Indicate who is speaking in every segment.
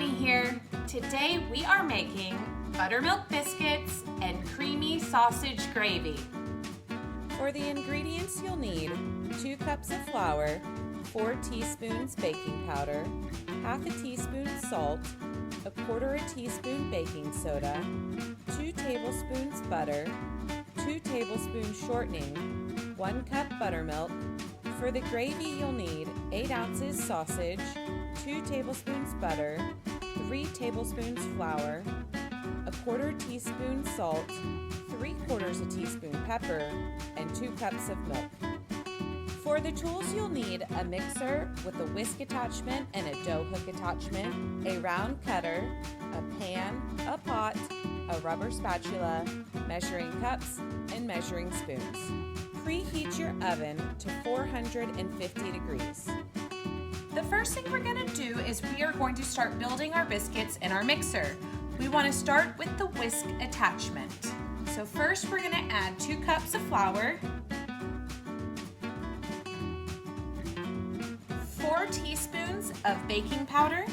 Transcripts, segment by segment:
Speaker 1: Whitney here. Today we are making buttermilk biscuits and creamy sausage gravy.
Speaker 2: For the ingredients you'll need 2 cups of flour, 4 teaspoons baking powder, half a teaspoon salt, 1/4 teaspoon baking soda, 2 tablespoons butter, 2 tablespoons shortening, 1 cup buttermilk. For the gravy you'll need 8 ounces sausage, 2 tablespoons butter, 3 tablespoons flour, 1/4 teaspoon salt, 3/4 teaspoon pepper, and 2 cups of milk. For the tools you'll need a mixer with a whisk attachment and a dough hook attachment, a round cutter, a pan, a pot, a rubber spatula, measuring cups, and measuring spoons. Preheat your oven to 450 degrees.
Speaker 1: The first thing we're going to do is we are going to start building our biscuits in our mixer. We want to start with the whisk attachment. So first we're going to add 2 cups of flour, 4 teaspoons of baking powder,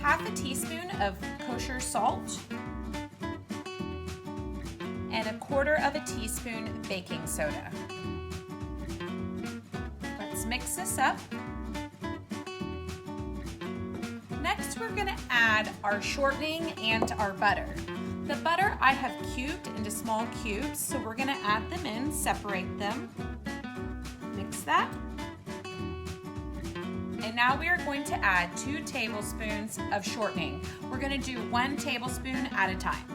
Speaker 1: half a teaspoon of kosher salt, and 1/4 teaspoon baking soda. Let's mix this up. Next, we're going to add our shortening and our butter. The butter I have cubed into small cubes, so we're going to add them in, separate them, mix that. And now we are going to add 2 tablespoons of shortening. We're going to do 1 tablespoon at a time.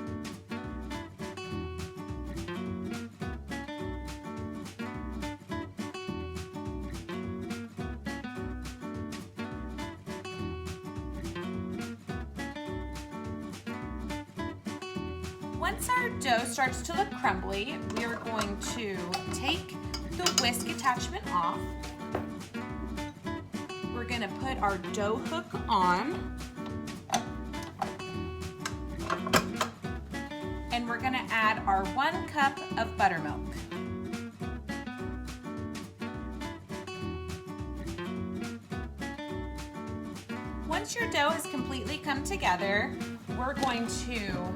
Speaker 1: Once our dough starts to look crumbly, we are going to take the whisk attachment off. We're going to put our dough hook on. And we're going to add our 1 cup of buttermilk. Once your dough has completely come together, we're going to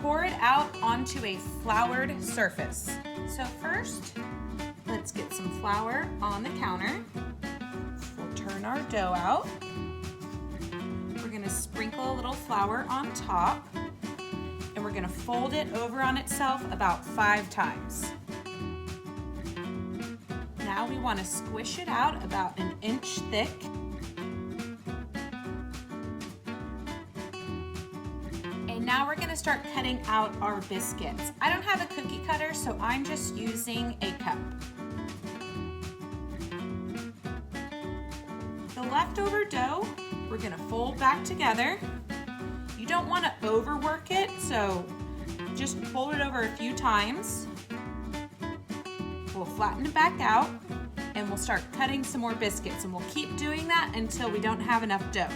Speaker 1: pour it out onto a floured surface. So first, let's get some flour on the counter. We'll turn our dough out. We're going to sprinkle a little flour on top, and we're going to fold it over on itself about 5 times. Now we want to squish it out about 1 inch thick. Now we're going to start cutting out our biscuits. I don't have a cookie cutter, so I'm just using a cup. The leftover dough, we're going to fold back together. You don't want to overwork it, so just fold it over a few times. We'll flatten it back out, and we'll start cutting some more biscuits, and we'll keep doing that until we don't have enough dough.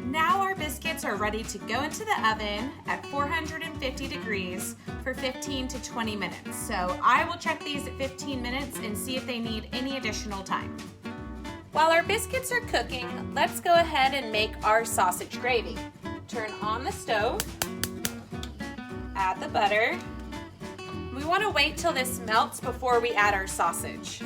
Speaker 1: Now our biscuits are ready to go into the oven at 450 degrees for 15 to 20 minutes. So I will check these at 15 minutes and see if they need any additional time. While our biscuits are cooking, let's go ahead and make our sausage gravy. Turn on the stove, add the butter. We want to wait till this melts before we add our sausage.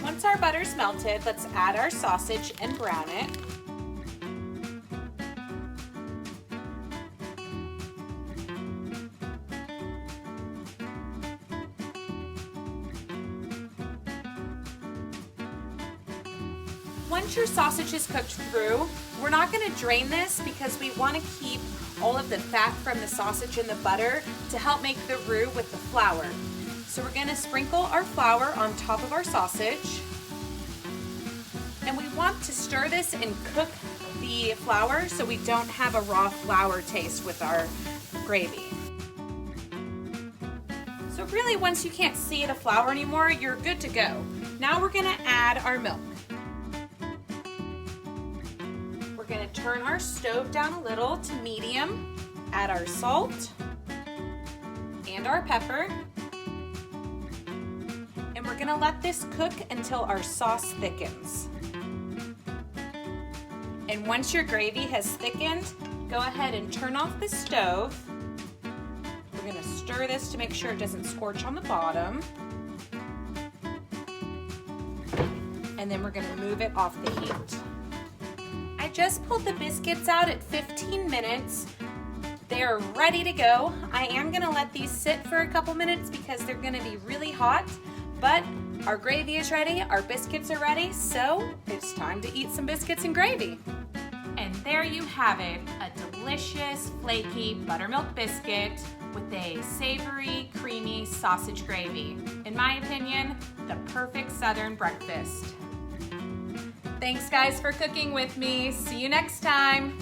Speaker 1: Once our butter's melted, let's add our sausage and brown it. Once your sausage is cooked through, we're not going to drain this because we want to keep all of the fat from the sausage and the butter to help make the roux with the flour. So we're going to sprinkle our flour on top of our sausage. And we want to stir this and cook the flour so we don't have a raw flour taste with our gravy. So really, once you can't see the flour anymore, you're good to go. Now we're gonna add our milk. We're gonna turn our stove down a little to medium, add our salt and our pepper, and we're gonna let this cook until our sauce thickens. And once your gravy has thickened, go ahead and turn off the stove. We're gonna stir this to make sure it doesn't scorch on the bottom. And then we're gonna move it off the heat. I just pulled the biscuits out at 15 minutes. They're ready to go. I am gonna let these sit for a couple minutes because they're gonna be really hot, but our gravy is ready, our biscuits are ready, so it's time to eat some biscuits and gravy. And there you have it, a delicious, flaky buttermilk biscuit with a savory, creamy sausage gravy. In my opinion, the perfect Southern breakfast. Thanks guys for cooking with me. See you next time.